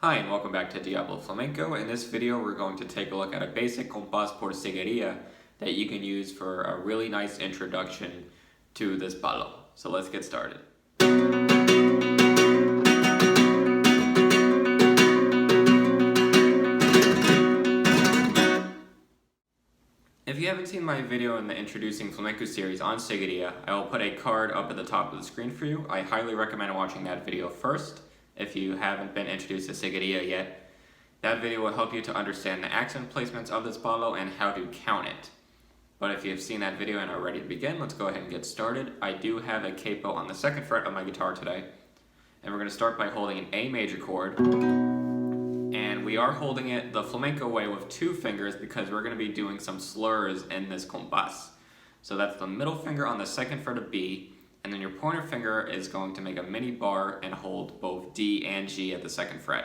Hi and welcome back to Diablo Flamenco. In this video we're going to take a look at a basic compás por siguiriya that you can use for a really nice introduction to this palo. So let's get started. If you haven't seen my video in the Introducing Flamenco series on Siguiriyas, I will put a card up at the top of the screen for you. I highly recommend watching that video first if you haven't been introduced to Siguiriyas yet. That video will help you to understand the accent placements of this palo and how to count it. But if you've seen that video and are ready to begin, let's go ahead and get started. I do have a capo on the 2nd fret of my guitar today, and we're going to start by holding an A major chord. And we are holding it the flamenco way with 2 fingers because we're going to be doing some slurs in this compás. So that's the middle finger on the 2nd fret of B, and then your pointer finger is going to make a mini bar and hold both D and G at the 2nd fret.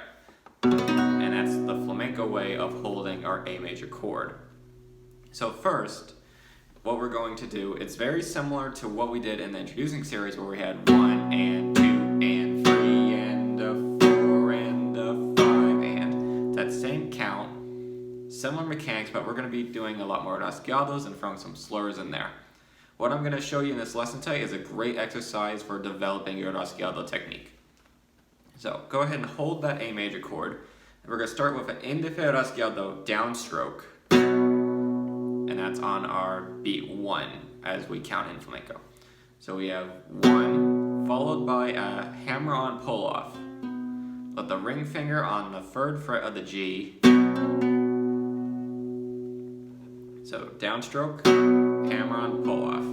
And that's the flamenco way of holding our A major chord. So first, what we're going to do, it's very similar to what we did in the Introducing series where we had 1 and 2 and 3 and a 4 and a 5 and that same count, similar mechanics, but we're going to be doing a lot more rasgueados and throwing some slurs in there. What I'm going to show you in this lesson today is a great exercise for developing your rasgueado technique. So go ahead and hold that A major chord. And we're going to start with an índice rasgueado downstroke. And that's on our beat 1 as we count in flamenco. So we have 1 followed by a hammer-on pull-off. Let the ring finger on the 3rd fret of the G. So downstroke, hammer-on pull-off.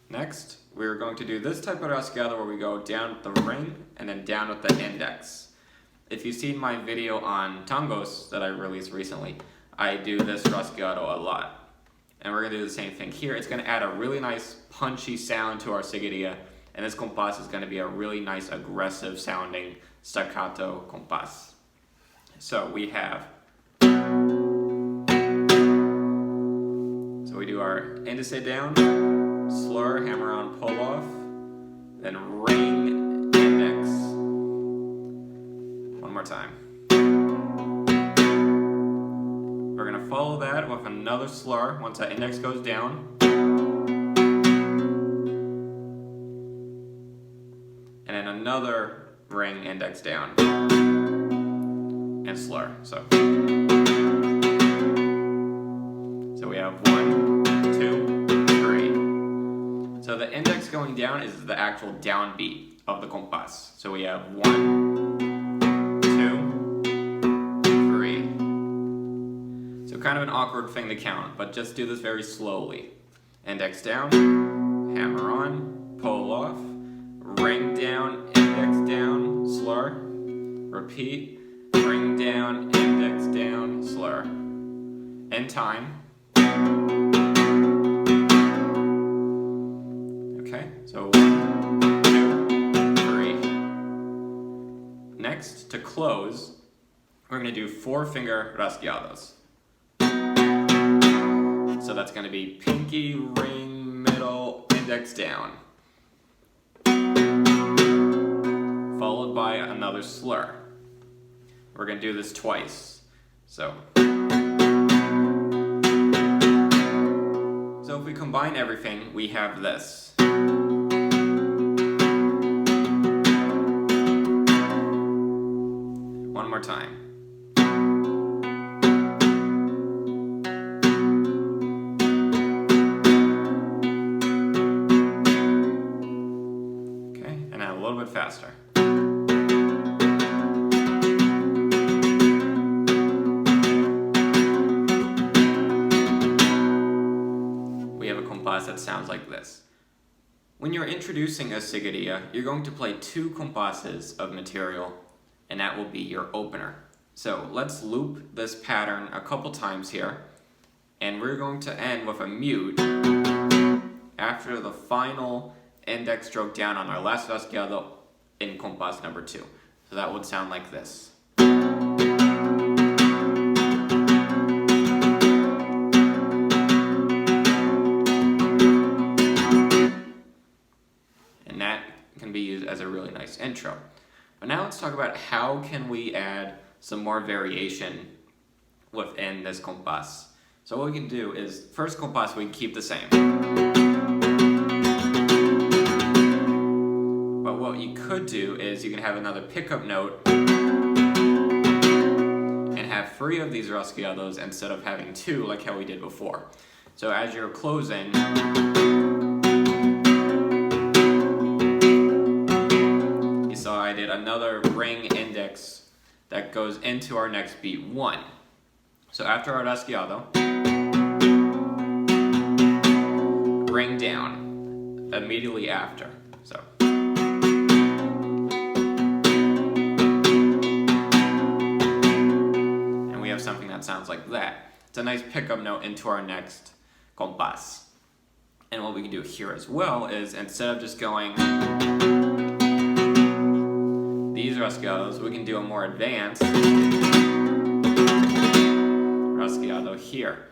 Next, we're going to do this type of rasgueado where we go down with the ring and then down with the index. If you've seen my video on tangos that I released recently, I do this rasgueado a lot. And we're going to do the same thing here. It's going to add a really nice punchy sound to our siguiriya, and this compás is going to be a really nice aggressive sounding staccato compás. So we have, so we do our índice down, slur, hammer on, pull off, then ring, index. One more time. We're going to follow that with another slur once that index goes down. And then another ring, index down. And slur. So we have 1, 2, 3. So the index going down is the actual downbeat of the compás. So we have 1, 2, 3. So kind of an awkward thing to count, but just do this very slowly. Index down, hammer on, pull off, ring down, index down, slur. Repeat, ring down, index down, slur. In time. Okay, so 1, 2, 3. Next, to close, we're going to do 4-finger rasgueados. So that's going to be pinky, ring, middle, index down. Followed by another slur. We're going to do this twice. So if we combine everything, we have this. One more time. Okay, and now a little bit faster. That sounds like this. When you're introducing a siguiriya, you're going to play 2 compasses of material, and that will be your opener. So let's loop this pattern a couple times here, and we're going to end with a mute after the final index stroke down on our last rasgueado in compás number 2. So that would sound like this. can be used as a really nice nice intro. But now let's talk about how can we add some more variation within this compás. So what we can do is, first compás we can keep the same. But what you could do is you can have another pickup note and have 3 of these rasgueados instead of having 2 like how we did before. So as you're closing, you saw I did another ring index that goes into our next beat 1. So after our rasgueado, ring down immediately after. So and we have something that sounds like that. It's a nice pickup note into our next compás. And what we can do here as well is, instead of just going these rasgueados, we can do a more advanced rasgueado here.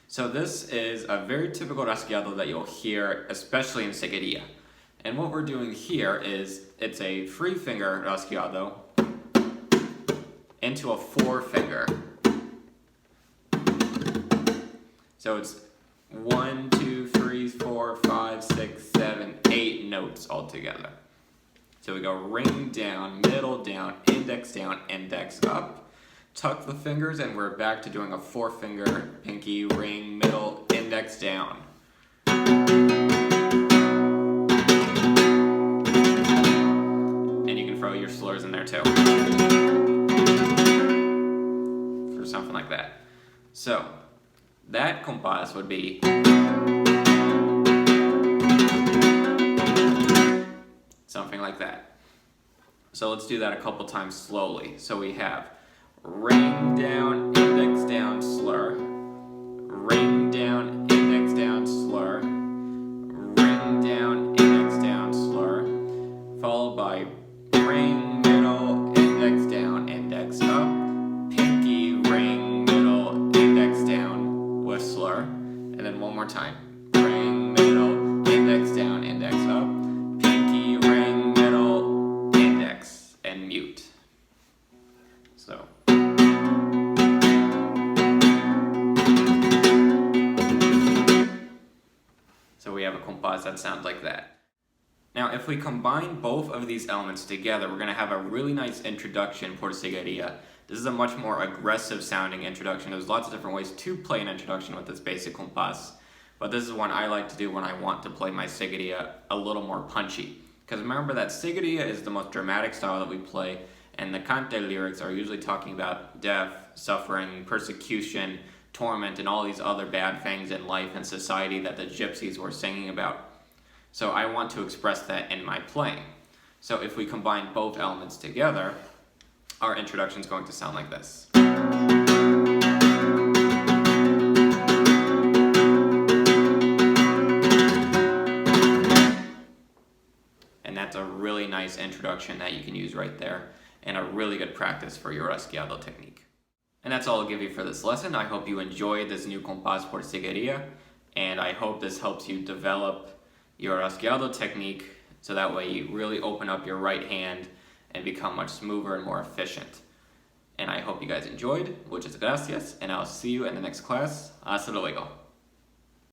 So this is a very typical rasgueado that you'll hear, especially in Siguiriyas. And what we're doing here is, it's a 3-finger rasgueado into a 4-finger. So it's 1, 2, 3, 4, 5, 6, 7, 8 notes all together. So we go ring down, middle down, index up. Tuck the fingers, and we're back to doing a 4-finger, pinky, ring, middle, index down. And you can throw your slurs in there too, for something like that. So that compás would be something like that. So let's do that a couple times slowly. So we have ring down, index down, slur. Ring down, index down, slur. Ring down, index down, slur. Followed by ring, middle, index down, index up. Pinky, ring, middle, index down with slur. And then one more time. Ring, middle, index down, index up. Pinky, ring, middle, index, and mute. So. So we have a compás that sounds like that. Now if we combine both of these elements together, we're going to have a really nice introduction for Siguiriyas. This is a much more aggressive sounding introduction. There's lots of different ways to play an introduction with this basic compás, but this is one I like to do when I want to play my Siguiriyas a little more punchy. Because remember that Siguiriyas is the most dramatic style that we play, and the cante lyrics are usually talking about death, suffering, persecution, torment, and all these other bad things in life and society that the gypsies were singing about. So I want to express that in my playing. So if we combine both elements together, our introduction is going to sound like this. And that's a really nice introduction that you can use right there, and a really good practice for your rasgueado technique. And that's all I'll give you for this lesson. I hope you enjoyed this new compás for Siguiriyas, and I hope this helps you develop your rasgueado technique so that way you really open up your right hand and become much smoother and more efficient. And I hope you guys enjoyed. Muchas gracias, and I'll see you in the next class. Hasta luego.